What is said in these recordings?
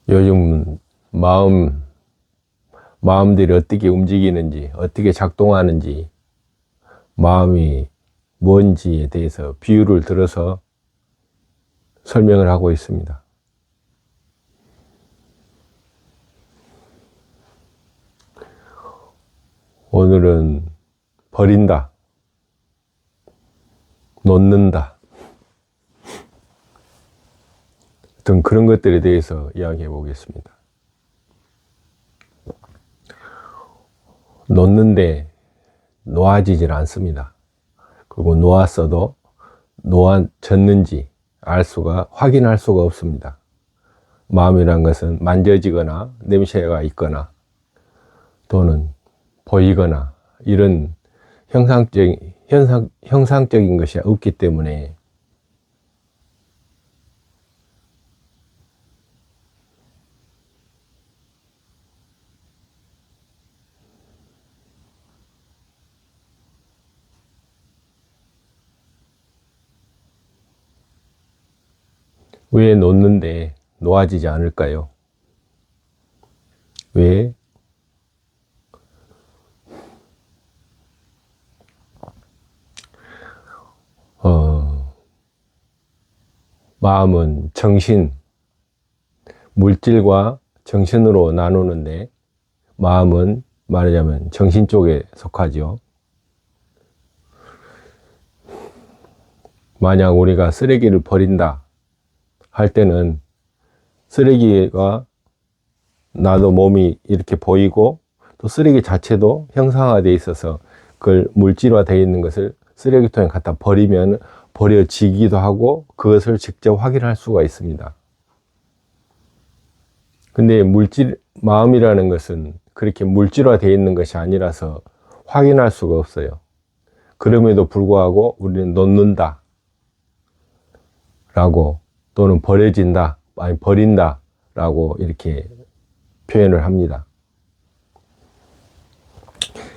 요즘 마음들이 어떻게 움직이는지, 어떻게 작동하는지, 마음이 뭔지에 대해서 비유를 들어서 설명을 하고 있습니다. 오늘은 버린다, 놓는다, 어떤 그런 것들에 대해서 이야기해 보겠습니다. 놓는데 놓아지질 않습니다. 그리고 놓았어도 놓아졌는지 확인할 수가 없습니다. 마음이란 것은 만져지거나 냄새가 있거나 또는 보이거나 이런 형상적인 것이 없기 때문에 왜 놓는데 놓아지지 않을까요? 왜? 마음은 물질과 정신으로 나누는데 마음은 말하자면 정신 쪽에 속하죠. 만약 우리가 쓰레기를 버린다 할 때는 쓰레기가 나도 몸이 이렇게 보이고 또 쓰레기 자체도 형상화되어 있어서 그걸 물질화되어 있는 것을 쓰레기통에 갖다 버리면 버려지기도 하고 그것을 직접 확인할 수가 있습니다. 근데 마음이라는 것은 그렇게 물질화되어 있는 것이 아니라서 확인할 수가 없어요. 그럼에도 불구하고 우리는 놓는다 라고 또는 버려진다, 아니 버린다 라고 이렇게 표현을 합니다.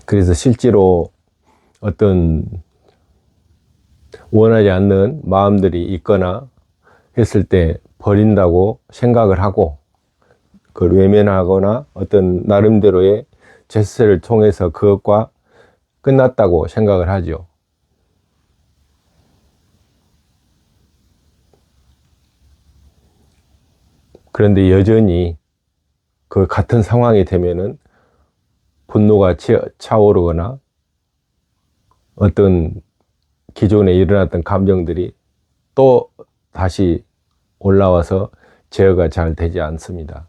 그래서 실제로 어떤 원하지 않는 마음들이 있거나 했을 때 버린다고 생각을 하고 그걸 외면하거나 어떤 나름대로의 제스처를 통해서 그것과 끝났다고 생각을 하죠. 그런데 여전히 그 같은 상황이 되면은 분노가 차오르거나 어떤 기존에 일어났던 감정들이 또 다시 올라와서 제어가 잘 되지 않습니다.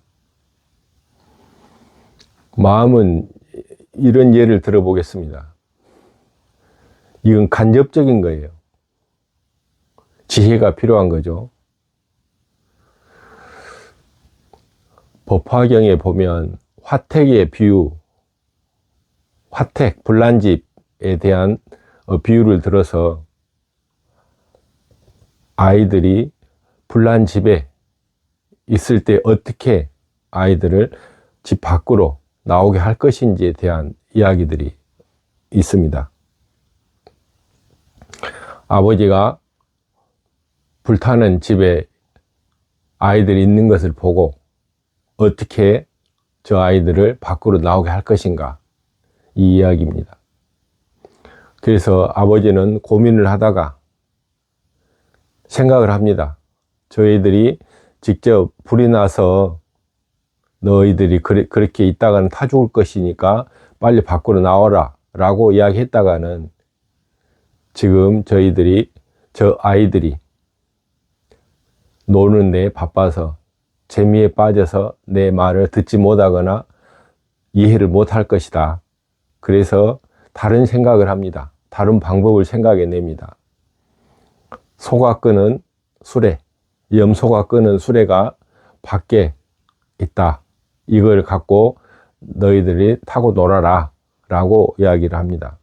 마음은 이런 예를 들어보겠습니다. 이건 간접적인 거예요. 지혜가 필요한 거죠. 법화경에 보면 화택의 비유, 불난집에 대한 비유를 들어서 아이들이 불난집에 있을 때 어떻게 아이들을 집 밖으로 나오게 할 것인지에 대한 이야기들이 있습니다. 아버지가 불타는 집에 아이들이 있는 것을 보고 어떻게 저 아이들을 밖으로 나오게 할 것인가, 이 이야기입니다. 그래서 아버지는 고민을 하다가 생각을 합니다. 저희들이 직접 불이 나서 너희들이 그렇게 있다가는 타 죽을 것이니까 빨리 밖으로 나와라 라고 이야기했다가는 지금 저 아이들이 노는데 바빠서 재미에 빠져서 내 말을 듣지 못하거나 이해를 못할 것이다. 그래서 다른 생각을 합니다. 다른 방법을 생각해냅니다. 소가 끄는 수레, 염소가 끄는 수레가 밖에 있다. 이걸 갖고 너희들이 타고 놀아라 라고 이야기를 합니다.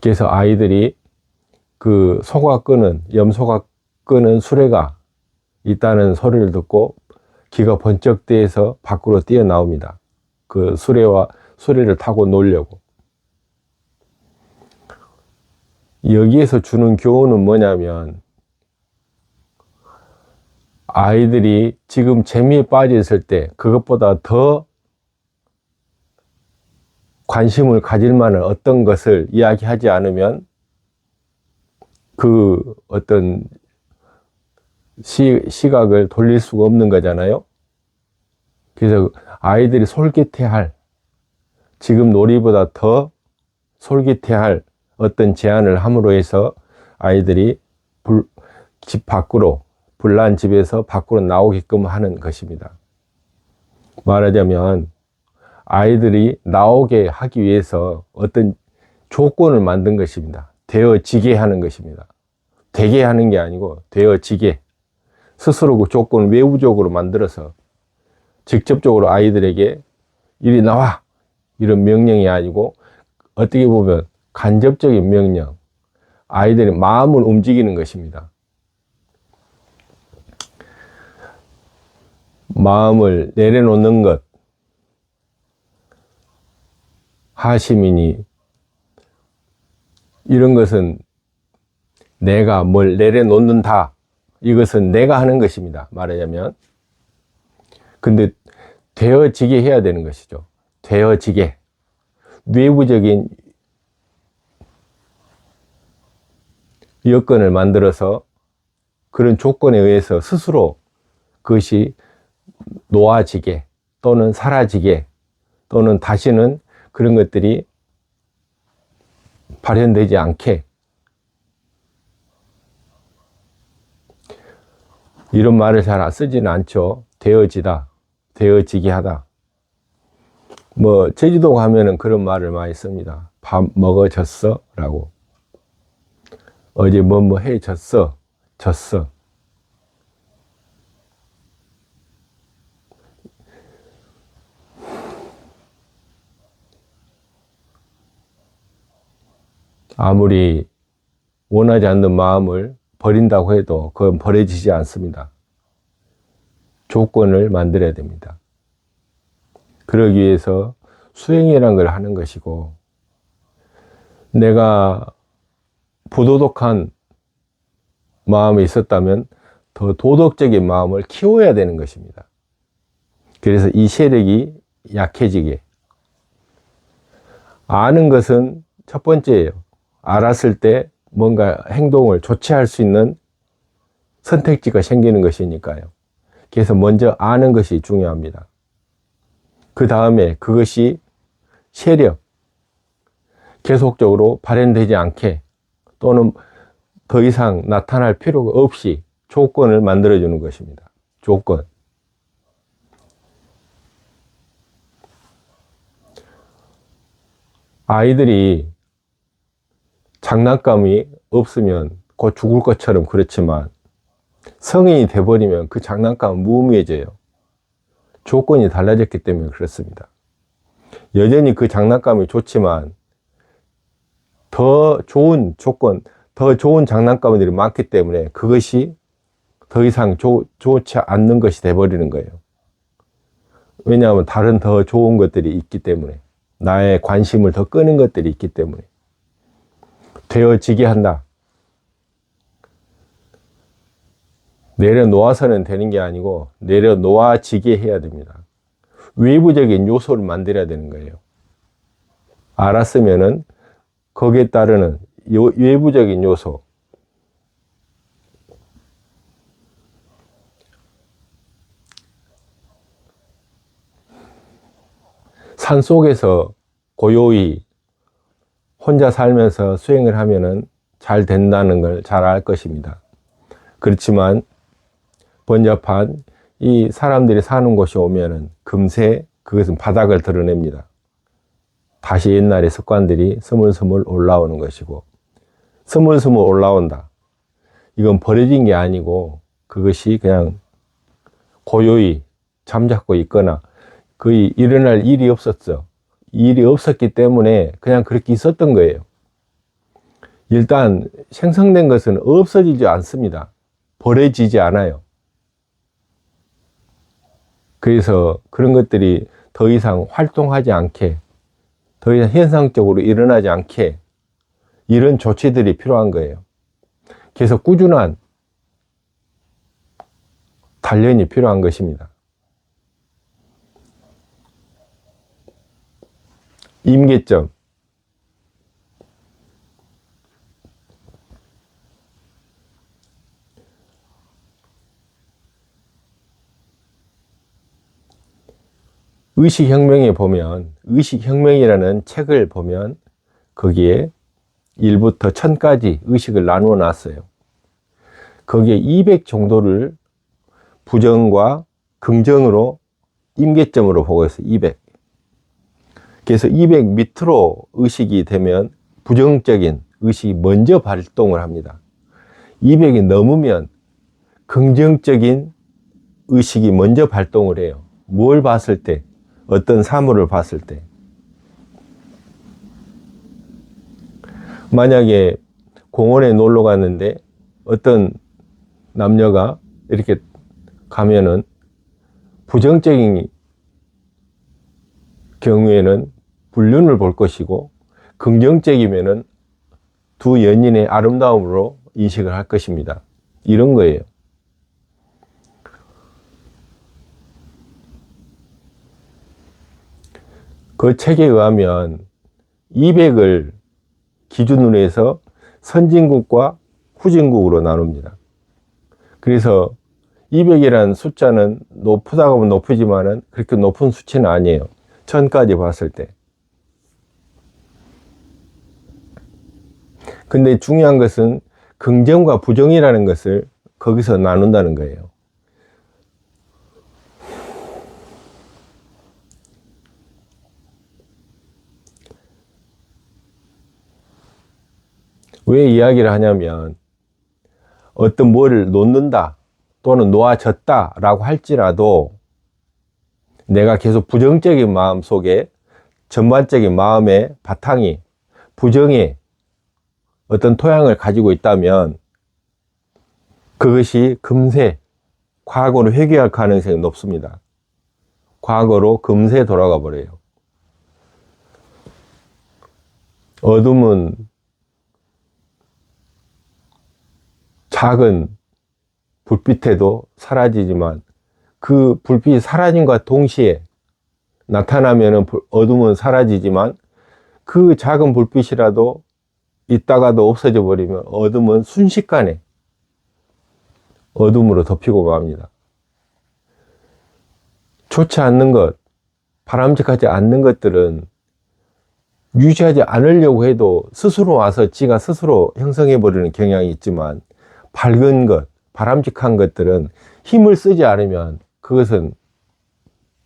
그래서 아이들이 그 염소가 끄는 수레가 있다는 소리를 듣고 귀가 번쩍 뜨여서 밖으로 뛰어나옵니다. 그 수레를 타고 놀려고. 여기에서 주는 교훈은 뭐냐면 아이들이 지금 재미에 빠져 있을 때 그것보다 더 관심을 가질 만한 어떤 것을 이야기하지 않으면 그 어떤 시각을 돌릴 수가 없는 거잖아요. 그래서 아이들이 솔깃해할, 지금 놀이보다 더 솔깃해할 어떤 제안을 함으로 해서 아이들이 집 밖으로, 불난 집에서 밖으로 나오게끔 하는 것입니다. 말하자면 아이들이 나오게 하기 위해서 어떤 조건을 만든 것입니다. 되어지게 하는 것입니다. 되게 하는 게 아니고 되어지게, 스스로 그 조건을 외부적으로 만들어서 직접적으로 아이들에게 이리 나와, 이런 명령이 아니고 어떻게 보면 간접적인 명령, 아이들의 마음을 움직이는 것입니다. 마음을 내려놓는 것, 하시민이 이런 것은 내가 뭘 내려놓는다, 이것은 내가 하는 것입니다. 말하자면. 근데 되어지게 해야 되는 것이죠. 되어지게. 외부적인 여건을 만들어서 그런 조건에 의해서 스스로 그것이 놓아지게 또는 사라지게 또는 다시는 그런 것들이 발현되지 않게, 이런 말을 잘 쓰지는 않죠. 되어지다, 되어지게 하다. 뭐 제주도 가면은 그런 말을 많이 씁니다. 밥 먹어졌어? 라고. 어제 뭐 해졌어? 졌어. 아무리 원하지 않는 마음을 버린다고 해도 그건 버려지지 않습니다. 조건을 만들어야 됩니다. 그러기 위해서 수행이라는 걸 하는 것이고, 내가 부도덕한 마음이 있었다면 더 도덕적인 마음을 키워야 되는 것입니다. 그래서 이 세력이 약해지게. 아는 것은 첫 번째예요. 알았을 때 뭔가 행동을 조치할 수 있는 선택지가 생기는 것이니까요. 그래서 먼저 아는 것이 중요합니다. 그 다음에 그것이 세력, 계속적으로 발현되지 않게 또는 더 이상 나타날 필요가 없이 조건을 만들어주는 것입니다. 조건. 아이들이 장난감이 없으면 곧 죽을 것처럼 그렇지만 성인이 돼버리면 그 장난감은 무의미해져요. 조건이 달라졌기 때문에 그렇습니다. 여전히 그 장난감이 좋지만 더 좋은 조건, 더 좋은 장난감들이 많기 때문에 그것이 더 이상 좋지 않는 것이 돼버리는 거예요. 왜냐하면 다른 더 좋은 것들이 있기 때문에, 나의 관심을 더 끄는 것들이 있기 때문에. 되어지게 한다. 내려놓아서는 되는 게 아니고 내려놓아지게 해야 됩니다. 외부적인 요소를 만들어야 되는 거예요. 알았으면은 거기에 따르는 외부적인 요소, 산속에서 고요히 혼자 살면서 수행을 하면은 잘 된다는 걸 잘 알 것입니다. 그렇지만 번잡한 이 사람들이 사는 곳이 오면은 금세 그것은 바닥을 드러냅니다. 다시 옛날의 습관들이 스물스물 올라오는 것이고, 스물스물 올라온다. 이건 버려진 게 아니고 그것이 그냥 고요히 잠자고 있거나 거의 일어날 일이 없었어. 일이 없었기 때문에 그냥 그렇게 있었던 거예요. 일단 생성된 것은 없어지지 않습니다. 버려지지 않아요. 그래서 그런 것들이 더 이상 활동하지 않게, 더 이상 현상적으로 일어나지 않게 이런 조치들이 필요한 거예요. 그래서 꾸준한 단련이 필요한 것입니다. 임계점. 의식혁명에 보면, 의식혁명이라는 책을 보면 거기에 1부터 1000까지 의식을 나누어 놨어요. 거기에 200 정도를 부정과 긍정으로 임계점으로 보고 있어요. 200. 그래서 200 밑으로 의식이 되면 부정적인 의식이 먼저 발동을 합니다. 200이 넘으면 긍정적인 의식이 먼저 발동을 해요. 뭘 봤을 때, 어떤 사물을 봤을 때. 만약에 공원에 놀러 갔는데 어떤 남녀가 이렇게 가면은 부정적인 경우에는 불륜을 볼 것이고, 긍정적이면은 두 연인의 아름다움으로 인식을 할 것입니다. 이런 거예요. 그 책에 의하면 200을 기준으로 해서 선진국과 후진국으로 나눕니다. 그래서 200이라는 숫자는 높다고 하면 높지만은 그렇게 높은 수치는 아니에요. 1000까지 봤을 때. 근데 중요한 것은 긍정과 부정이라는 것을 거기서 나눈다는 거예요. 왜 이야기를 하냐면, 어떤 뭐를 놓는다 또는 놓아졌다 라고 할지라도 내가 계속 부정적인 마음 속에, 전반적인 마음의 바탕이 부정의 어떤 토양을 가지고 있다면 그것이 금세 과거로 회귀할 가능성이 높습니다. 과거로 금세 돌아가 버려요. 어둠은 작은 불빛에도 사라지지만 그 불빛이 사라짐과 동시에 나타나면 어둠은 사라지지만 그 작은 불빛이라도 있다가도 없어져 버리면 어둠은 순식간에 어둠으로 덮이고 맙니다. 좋지 않는 것, 바람직하지 않는 것들은 유지하지 않으려고 해도 스스로 와서 지가 스스로 형성해 버리는 경향이 있지만, 밝은 것, 바람직한 것들은 힘을 쓰지 않으면 그것은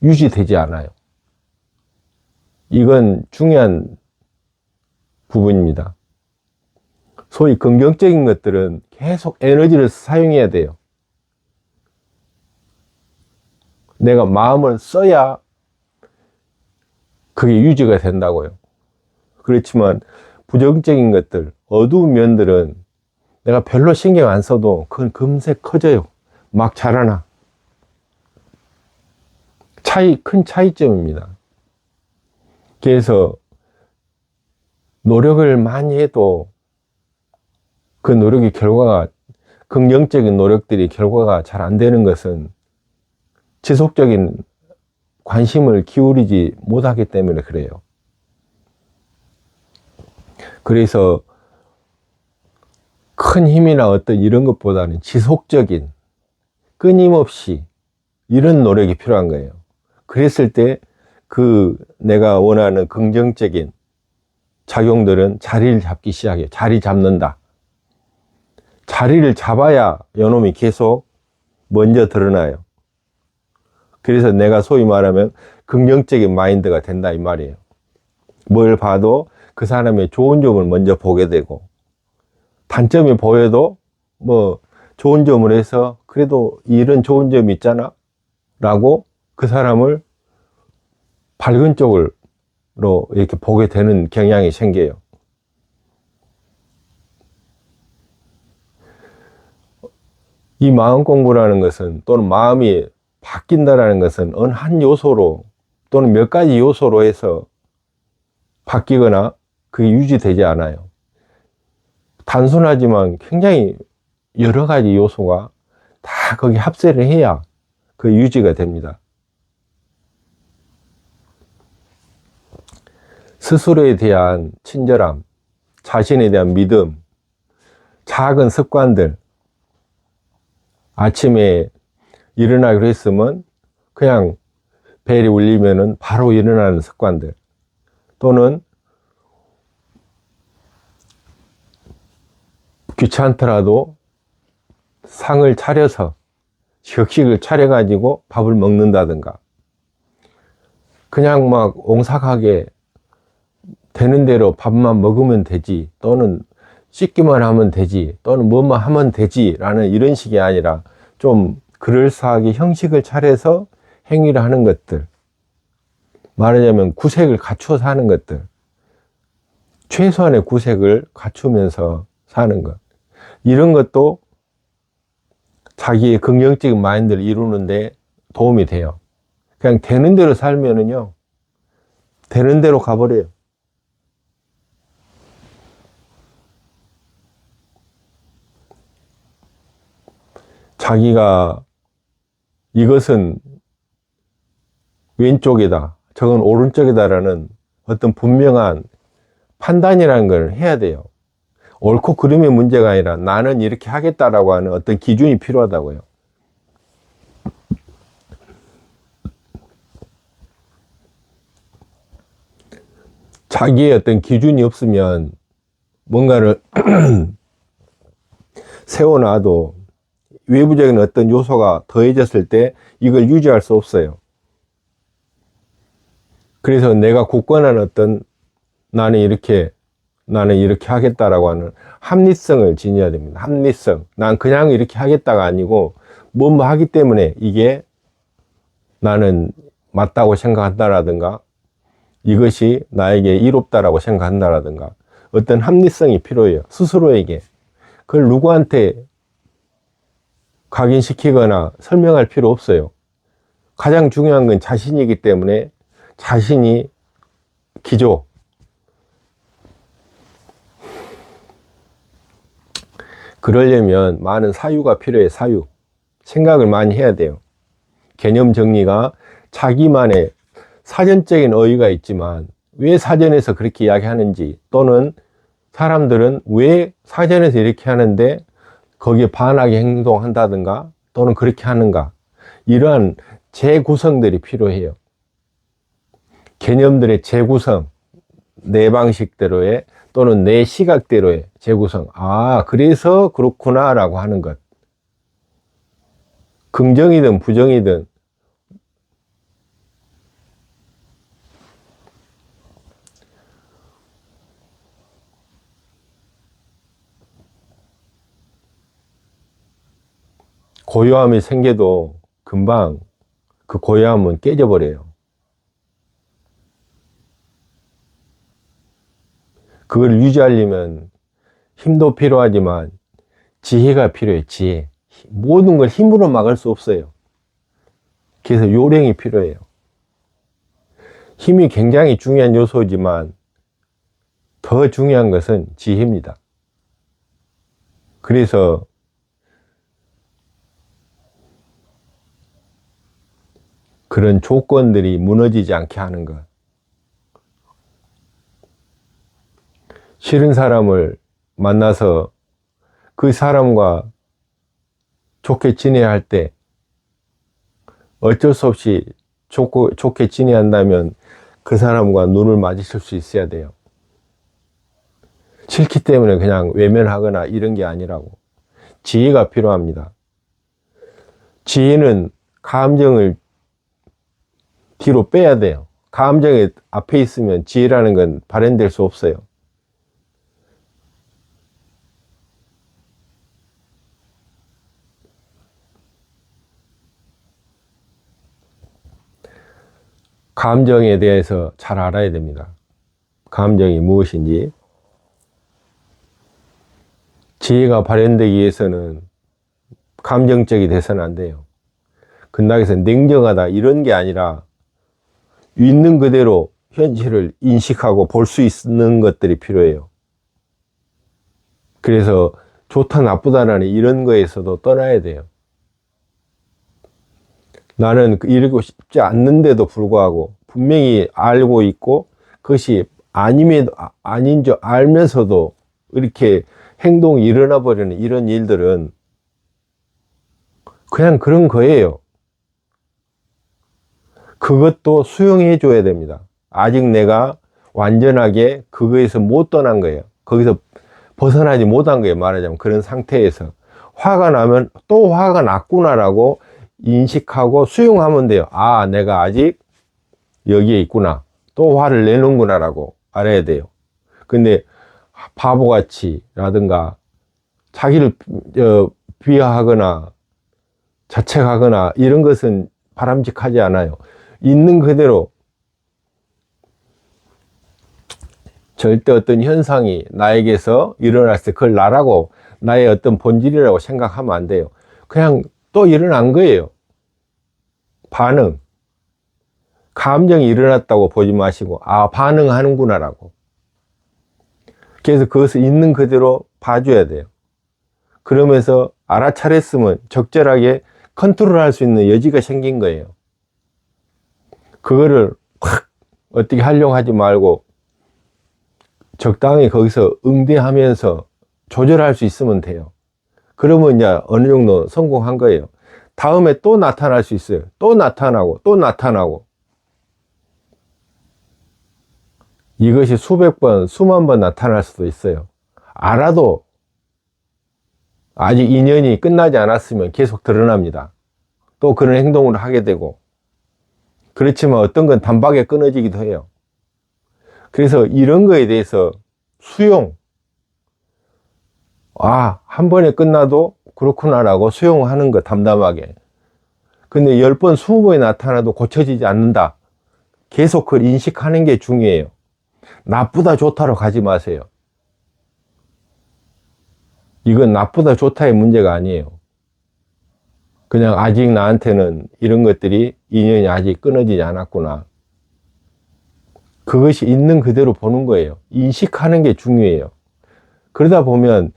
유지되지 않아요. 이건 중요한 부분입니다. 소위 긍정적인 것들은 계속 에너지를 사용해야 돼요. 내가 마음을 써야 그게 유지가 된다고요. 그렇지만 부정적인 것들, 어두운 면들은 내가 별로 신경 안 써도 그건 금세 커져요. 막 자라나. 큰 차이점입니다. 그래서 노력을 많이 해도 그 노력의 결과가, 긍정적인 노력들이 결과가 잘 안 되는 것은 지속적인 관심을 기울이지 못하기 때문에 그래요. 그래서 큰 힘이나 어떤 이런 것보다는 지속적인, 끊임없이 이런 노력이 필요한 거예요. 그랬을 때 그 내가 원하는 긍정적인 작용들은 자리를 잡기 시작해요. 자리 잡는다. 자리를 잡아야 요놈이 계속 먼저 드러나요. 그래서 내가 소위 말하면 긍정적인 마인드가 된다 이 말이에요. 뭘 봐도 그 사람의 좋은 점을 먼저 보게 되고, 단점이 보여도 뭐 좋은 점을 해서 그래도 이런 좋은 점이 있잖아 라고 그 사람을 밝은 쪽으로 이렇게 보게 되는 경향이 생겨요. 이 마음 공부라는 것은, 또는 마음이 바뀐다라는 것은 어느 한 요소로 또는 몇 가지 요소로 해서 바뀌거나 그게 유지되지 않아요. 단순하지만 굉장히 여러 가지 요소가 다 거기 합세를 해야 그 유지가 됩니다. 스스로에 대한 친절함, 자신에 대한 믿음, 작은 습관들, 아침에 일어나기로 했으면 그냥 벨이 울리면은 바로 일어나는 습관들, 또는 귀찮더라도 상을 차려서 격식을 차려가지고 밥을 먹는다든가, 그냥 막 옹삭하게 되는 대로 밥만 먹으면 되지, 또는 씻기만 하면 되지, 또는 뭐만 하면 되지 라는 이런 식이 아니라 좀 그럴싸하게 형식을 차려서 행위를 하는 것들, 말하자면 구색을 갖추어서 하는 것들, 최소한의 구색을 갖추면서 사는 것, 이런 것도 자기의 긍정적인 마인드를 이루는데 도움이 돼요. 그냥 되는 대로 살면은요, 되는 대로 가버려요. 자기가 이것은 왼쪽이다, 저건 오른쪽이다라는 어떤 분명한 판단이라는 걸 해야 돼요. 옳고 그름의 문제가 아니라 나는 이렇게 하겠다라고 하는 어떤 기준이 필요하다고요. 자기의 어떤 기준이 없으면 뭔가를 세워놔도 외부적인 어떤 요소가 더해졌을 때 이걸 유지할 수 없어요. 그래서 내가 굳건한 어떤 나는 이렇게 하겠다라고 하는 합리성을 지녀야 됩니다. 합리성. 난 그냥 이렇게 하겠다가 아니고 뭐 하기 때문에 이게 나는 맞다고 생각한다라든가, 이것이 나에게 이롭다라고 생각한다라든가, 어떤 합리성이 필요해요. 스스로에게. 그걸 누구한테 각인시키거나 설명할 필요 없어요. 가장 중요한 건 자신이기 때문에 자신이 기조. 그러려면 많은 사유가 필요해. 사유. 생각을 많이 해야 돼요. 개념 정리가 자기만의 사전적인 어휘가 있지만 왜 사전에서 그렇게 이야기하는지, 또는 사람들은 왜 사전에서 이렇게 하는데 거기에 반하게 행동한다든가, 또는 그렇게 하는가, 이러한 재구성들이 필요해요. 개념들의 재구성, 내 방식대로의 또는 내 시각대로의 재구성. 아, 그래서 그렇구나 라고 하는 것. 긍정이든 부정이든 고요함이 생겨도 금방 그 고요함은 깨져버려요. 그걸 유지하려면 힘도 필요하지만 지혜가 필요해요. 지혜. 모든 걸 힘으로 막을 수 없어요. 그래서 요령이 필요해요. 힘이 굉장히 중요한 요소지만 더 중요한 것은 지혜입니다. 그래서 그런 조건들이 무너지지 않게 하는 것. 싫은 사람을 만나서 그 사람과 좋게 지내야 할 때 어쩔 수 없이 좋게 지내야 한다면 그 사람과 눈을 마주칠 수 있어야 돼요. 싫기 때문에 그냥 외면하거나 이런 게 아니라고. 지혜가 필요합니다. 지혜는 감정을 뒤로 빼야 돼요. 감정이 앞에 있으면 지혜라는 건 발현될 수 없어요. 감정에 대해서 잘 알아야 됩니다. 감정이 무엇인지. 지혜가 발현되기 위해서는 감정적이 돼서는 안 돼요. 근당에서 냉정하다 이런 게 아니라 있는 그대로 현실을 인식하고 볼 수 있는 것들이 필요해요. 그래서 좋다 나쁘다라는 이런 거에서도 떠나야 돼요. 나는 이러고 싶지 않는데도 불구하고 분명히 알고 있고 그것이 아닌 줄 알면서도 이렇게 행동이 일어나 버리는 이런 일들은 그냥 그런 거예요. 그것도 수용해 줘야 됩니다. 아직 내가 완전하게 그거에서 못 떠난 거예요. 거기서 벗어나지 못한 거예요. 말하자면 그런 상태에서 화가 나면 또 화가 났구나라고 인식하고 수용하면 돼요. 아, 내가 아직 여기에 있구나. 또 화를 내는구나라고 알아야 돼요. 근데 바보같이 라든가 자기를 비하하거나 자책하거나 이런 것은 바람직하지 않아요. 있는 그대로 절대 어떤 현상이 나에게서 일어났을 때 그걸 나라고 나의 어떤 본질이라고 생각하면 안 돼요. 그냥 또 일어난 거예요. 반응. 감정이 일어났다고 보지 마시고 아, 반응하는구나라고. 그래서 그것을 있는 그대로 봐줘야 돼요. 그러면서 알아차렸으면 적절하게 컨트롤할 수 있는 여지가 생긴 거예요. 그거를 확 어떻게 하려고 하지 말고 적당히 거기서 응대하면서 조절할 수 있으면 돼요. 그러면 이제 어느 정도 성공한 거예요. 다음에 또 나타날 수 있어요. 또 나타나고 또 나타나고. 이것이 수백 번, 수만 번 나타날 수도 있어요. 알아도 아직 인연이 끝나지 않았으면 계속 드러납니다. 또 그런 행동을 하게 되고. 그렇지만 어떤 건 단박에 끊어지기도 해요. 그래서 이런 거에 대해서 수용. 아, 한 번에 끝나도 그렇구나라고 수용하는 거 담담하게. 근데 10번, 20번이 나타나도 고쳐지지 않는다. 계속 그걸 인식하는 게 중요해요. 나쁘다, 좋다로 가지 마세요. 이건 나쁘다, 좋다의 문제가 아니에요. 그냥 아직 나한테는 이런 것들이 인연이 아직 끊어지지 않았구나. 그것이 있는 그대로 보는 거예요. 인식하는 게 중요해요. 그러다 보면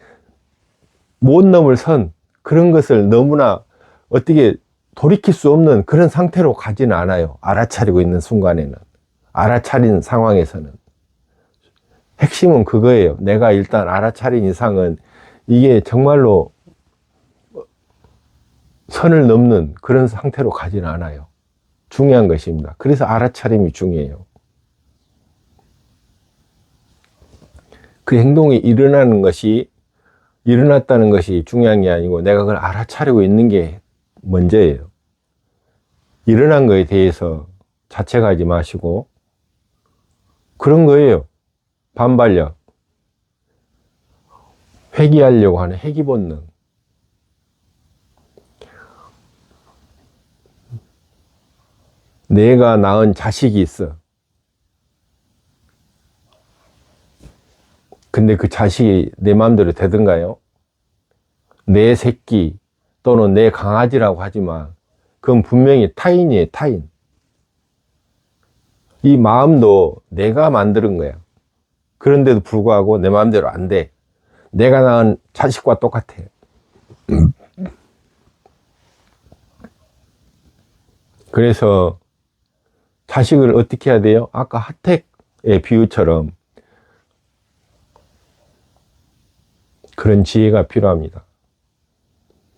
못 넘을 선, 그런 것을 너무나 어떻게 돌이킬 수 없는 그런 상태로 가지는 않아요. 알아차리고 있는 순간에는. 알아차린 상황에서는. 핵심은 그거예요. 내가 일단 알아차린 이상은 이게 정말로 선을 넘는 그런 상태로 가지는 않아요. 중요한 것입니다. 그래서 알아차림이 중요해요. 그 행동이 일어났다는 것이 중요한 게 아니고 내가 그걸 알아차리고 있는 게 먼저예요. 일어난 거에 대해서 자책하지 마시고 그런 거예요. 반발력. 회귀하려고 하는 회귀 본능. 내가 낳은 자식이 있어. 근데 그 자식이 내 마음대로 되던가요? 내 새끼 또는 내 강아지라고 하지만 그건 분명히 타인이에요, 타인. 이 마음도 내가 만드는 거야. 그런데도 불구하고 내 마음대로 안 돼. 내가 낳은 자식과 똑같아. 그래서 자식을 어떻게 해야 돼요? 아까 하택의 비유처럼 그런 지혜가 필요합니다.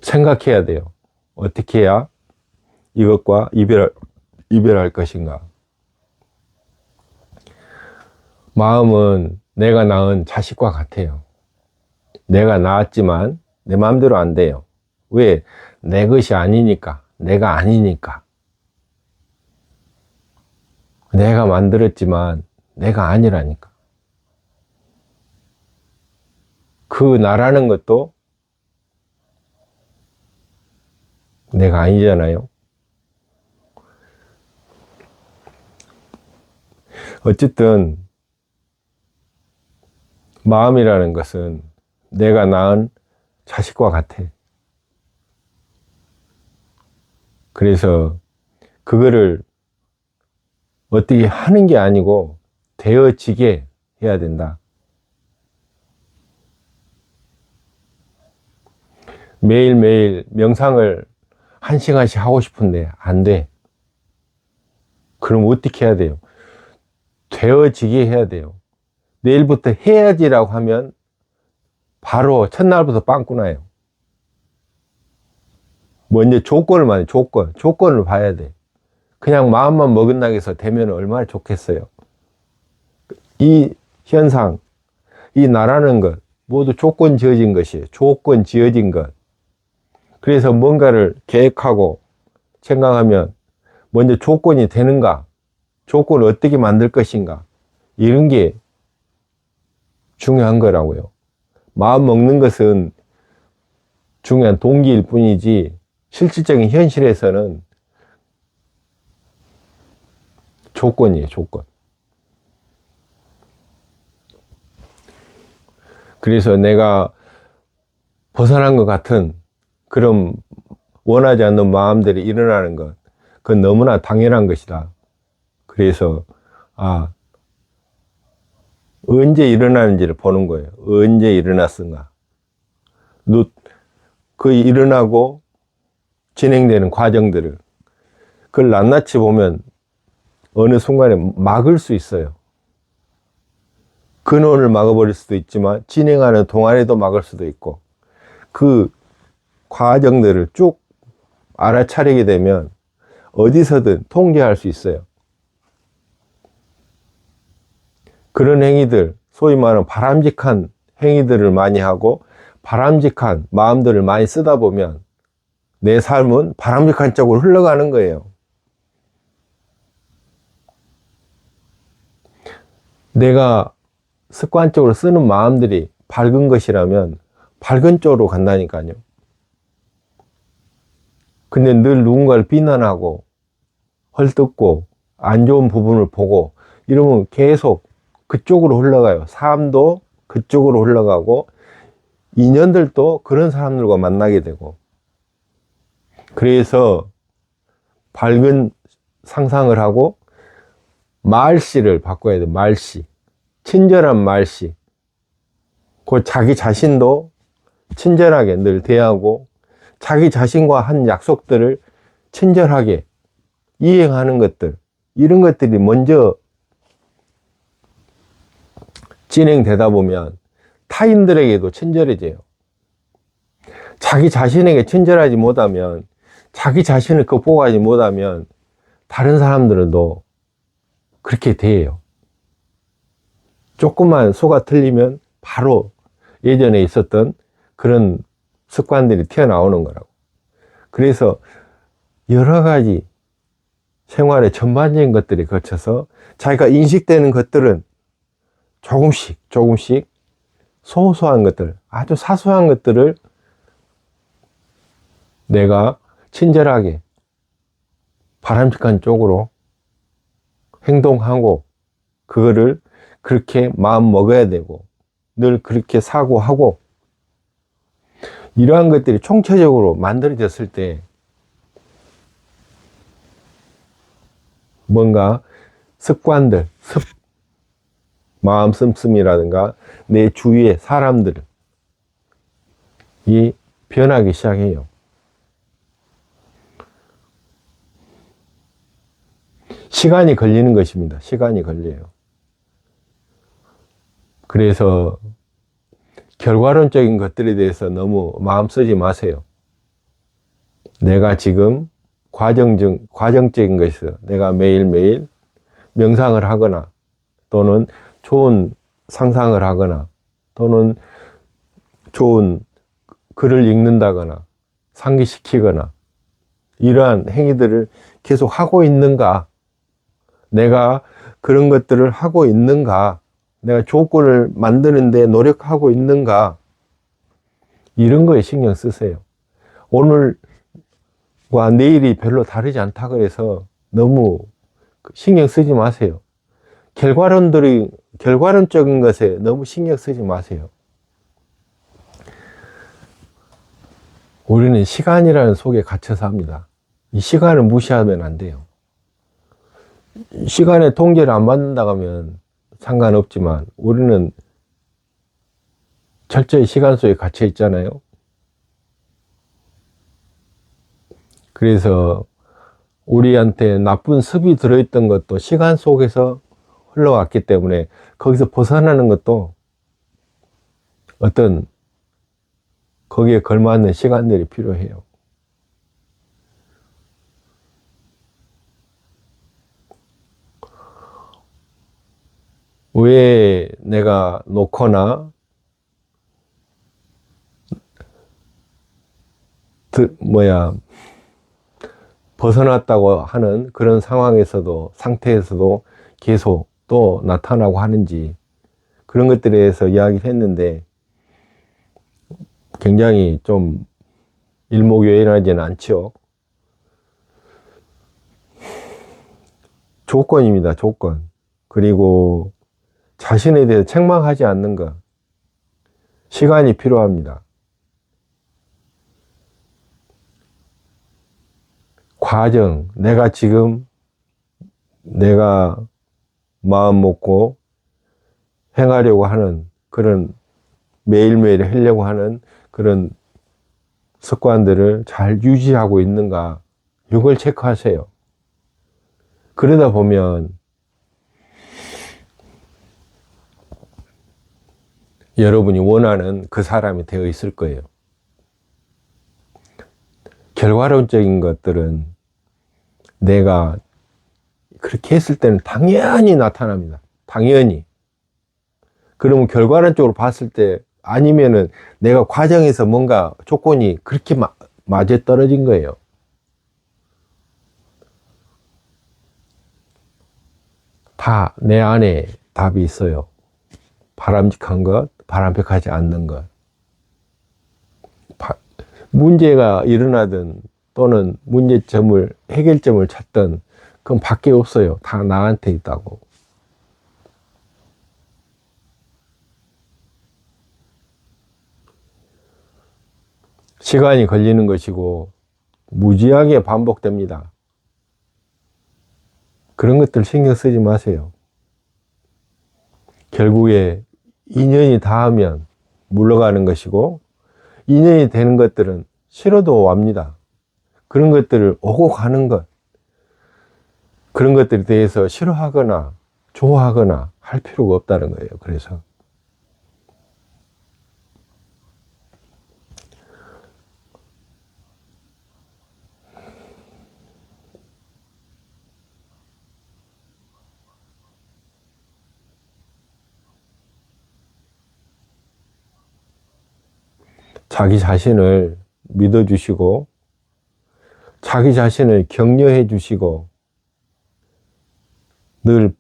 생각해야 돼요. 어떻게 해야 이것과 이별할 것인가? 마음은 내가 낳은 자식과 같아요. 내가 낳았지만 내 마음대로 안 돼요. 왜? 내 것이 아니니까. 내가 아니니까. 내가 만들었지만 내가 아니라니까. 그 나라는 것도 내가 아니잖아요. 어쨌든 마음이라는 것은 내가 낳은 자식과 같아. 그래서 그거를 어떻게 하는 게 아니고 되어지게 해야 된다. 매일매일 명상을 1시간씩 하고 싶은데 안 돼. 그럼 어떻게 해야 돼요? 되어지게 해야 돼요. 내일부터 해야지라고 하면 바로 첫날부터 빵꾸 나요. 먼저 조건을 봐야 돼. 그냥 마음만 먹은다고 되면 얼마나 좋겠어요. 이 현상, 이 나라는 것 모두 조건 지어진 것이에요. 조건 지어진 것. 그래서 뭔가를 계획하고 생각하면 먼저 조건이 되는가, 조건을 어떻게 만들 것인가, 이런 게 중요한 거라고요. 마음 먹는 것은 중요한 동기일 뿐이지 실질적인 현실에서는 조건이에요, 조건. 그래서 내가 벗어난 것 같은 그런 원하지 않는 마음들이 일어나는 것, 그건 너무나 당연한 것이다. 그래서 언제 일어나는지를 보는 거예요. 언제 일어났는가. 그 일어나고 진행되는 과정들을 그걸 낱낱이 보면 어느 순간에 막을 수 있어요. 근원을 막아버릴 수도 있지만 진행하는 동안에도 막을 수도 있고, 그 과정들을 쭉 알아차리게 되면 어디서든 통제할 수 있어요. 그런 행위들, 소위 말하는 바람직한 행위들을 많이 하고 바람직한 마음들을 많이 쓰다 보면 내 삶은 바람직한 쪽으로 흘러가는 거예요. 내가 습관적으로 쓰는 마음들이 밝은 것이라면 밝은 쪽으로 간다니까요. 근데 늘 누군가를 비난하고 헐뜯고 안 좋은 부분을 보고 이러면 계속 그쪽으로 흘러가요. 삶도 그쪽으로 흘러가고 인연들도 그런 사람들과 만나게 되고, 그래서 밝은 상상을 하고 말씨를 바꿔야 돼요. 말씨, 친절한 말씨. 그 자기 자신도 친절하게 늘 대하고 자기 자신과 한 약속들을 친절하게 이행하는 것들, 이런 것들이 먼저 진행되다 보면 타인들에게도 친절해져요. 자기 자신에게 친절하지 못하면, 자기 자신을 극복하지 못하면 다른 사람들도 그렇게 돼요. 조금만 소가 틀리면 바로 예전에 있었던 그런 습관들이 튀어나오는 거라고. 그래서 여러 가지 생활의 전반적인 것들이 거쳐서 자기가 인식되는 것들은 조금씩 소소한 것들, 아주 사소한 것들을 내가 친절하게 바람직한 쪽으로 행동하고 그거를 그렇게 마음 먹어야 되고 늘 그렇게 사고하고, 이러한 것들이 총체적으로 만들어졌을 때 뭔가 습관들, 마음 씀씀이라든가 내 주위의 사람들이 변하기 시작해요. 시간이 걸리는 것입니다. 시간이 걸려요. 그래서 결과론적인 것들에 대해서 너무 마음 쓰지 마세요. 내가 지금 과정적인 것에서 내가 매일매일 명상을 하거나 또는 좋은 상상을 하거나 또는 좋은 글을 읽는다거나 상기시키거나 이러한 행위들을 계속 하고 있는가, 내가 그런 것들을 하고 있는가, 내가 조건을 만드는데 노력하고 있는가, 이런 거에 신경 쓰세요. 오늘과 내일이 별로 다르지 않다고 해서 너무 신경 쓰지 마세요. 결과론적인 것에 너무 신경 쓰지 마세요. 우리는 시간이라는 속에 갇혀서 합니다. 이 시간을 무시하면 안 돼요. 시간의 통제를 안 받는다고 하면 상관없지만 우리는 철저히 시간 속에 갇혀 있잖아요. 그래서 우리한테 나쁜 습이 들어있던 것도 시간 속에서 흘러왔기 때문에 거기서 벗어나는 것도 어떤 거기에 걸맞는 시간들이 필요해요. 왜 내가 놓거나 벗어났다고 하는 그런 상태에서도 계속 또 나타나고 하는지, 그런 것들에 대해서 이야기를 했는데 굉장히 좀 일목요연하지는 않죠. 조건입니다, 조건. 그리고 자신에 대해서 책망하지 않는 것. 시간이 필요합니다. 과정, 내가 마음 먹고 행하려고 하는 그런, 매일매일 하려고 하는 그런 습관들을 잘 유지하고 있는가, 이걸 체크하세요. 그러다 보면 여러분이 원하는 그 사람이 되어 있을 거예요. 결과론적인 것들은 내가 그렇게 했을 때는 당연히 나타납니다. 당연히. 그러면 결과론적으로 봤을 때 아니면은 내가 과정에서 뭔가 조건이 그렇게 맞아 떨어진 거예요. 다 내 안에 답이 있어요. 바람직한 것, 바람직하지 않는 것. 문제가 일어나든 또는 해결점을 찾든 그건 밖에 없어요. 다 나한테 있다고. 시간이 걸리는 것이고 무지하게 반복됩니다. 그런 것들 신경 쓰지 마세요. 결국에 인연이 닿으면 물러가는 것이고, 인연이 되는 것들은 싫어도 옵니다. 그런 것들을 오고 가는 것, 그런 것들에 대해서 싫어하거나 좋아하거나 할 필요가 없다는 거예요. 그래서 자기 자신을 믿어주시고, 자기 자신을 격려해 주시고, 늘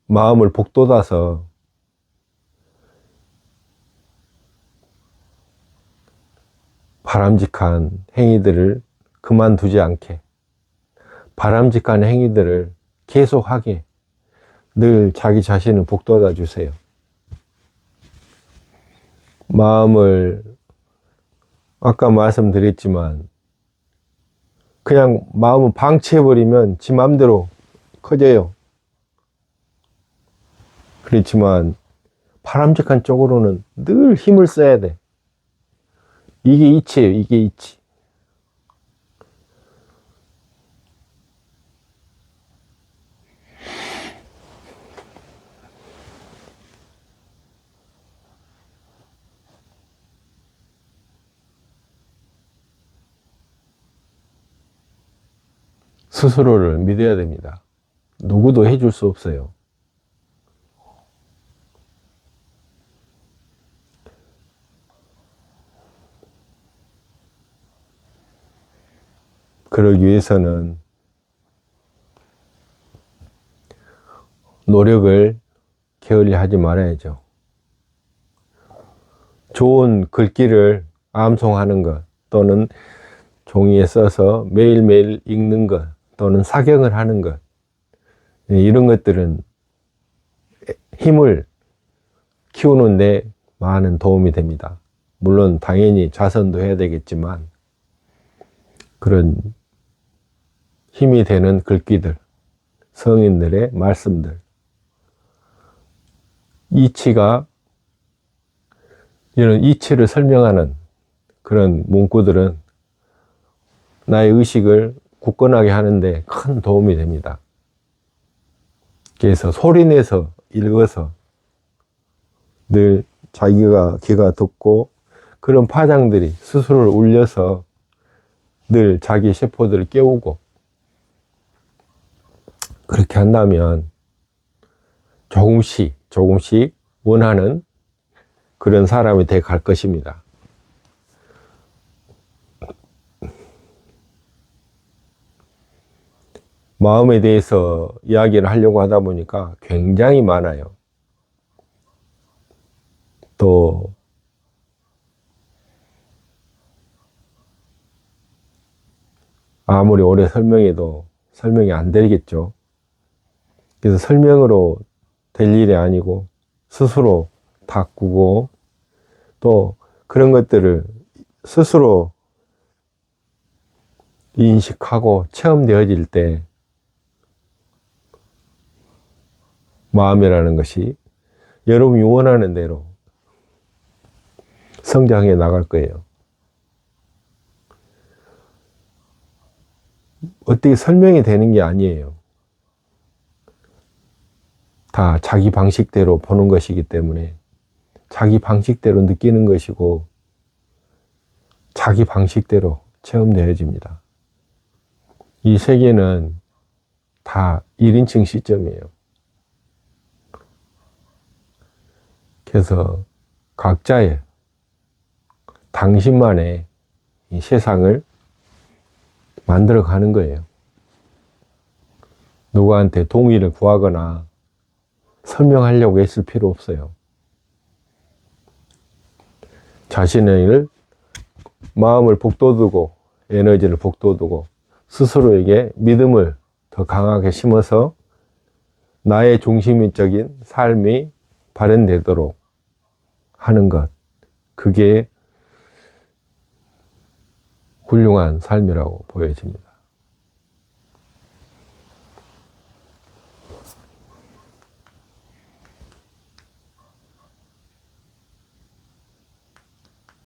마음을 복돋아서 바람직한 행위들을 그만두지 않게, 바람직한 행위들을 계속하게 늘 자기 자신을 복돋아 주세요. 마음을 아까 말씀드렸지만 그냥 마음을 방치해버리면 지 마음대로 커져요. 그렇지만 바람직한 쪽으로는 늘 힘을 써야 돼. 이게 이치예요. 이게 이치. 스스로를 믿어야 됩니다. 누구도 해줄 수 없어요. 그러기 위해서는 노력을 게을리 하지 말아야죠. 좋은 글귀를 암송하는 것, 또는 종이에 써서 매일매일 읽는 것, 또는 사경을 하는 것, 이런 것들은 힘을 키우는 데 많은 도움이 됩니다. 물론 당연히 자선도 해야 되겠지만, 그런 힘이 되는 글귀들, 성인들의 말씀들, 이런 이치를 설명하는 그런 문구들은 나의 의식을 굳건하게 하는데 큰 도움이 됩니다. 그래서 소리내서 읽어서 늘 자기가 귀가 듣고 그런 파장들이 스스로를 울려서 늘 자기 세포들을 깨우고 그렇게 한다면 조금씩 원하는 그런 사람이 돼 갈 것입니다. 마음에 대해서 이야기를 하려고 하다 보니까 굉장히 많아요. 또 아무리 오래 설명해도 설명이 안 되겠죠. 그래서 설명으로 될 일이 아니고 스스로 바꾸고 또 그런 것들을 스스로 인식하고 체험되어질 때 마음이라는 것이 여러분이 원하는 대로 성장해 나갈 거예요. 어떻게 설명이 되는 게 아니에요. 다 자기 방식대로 보는 것이기 때문에 자기 방식대로 느끼는 것이고 자기 방식대로 체험되어집니다. 이 세계는 다 1인칭 시점이에요. 그래서 각자의 당신만의 이 세상을 만들어 가는 거예요. 누구한테 동의를 구하거나 설명하려고 했을 필요 없어요. 자신의 마음을 북돋우고 에너지를 북돋우고 스스로에게 믿음을 더 강하게 심어서 나의 중심적인 삶이 발현되도록 하는 것, 그게 훌륭한 삶이라고 보여집니다.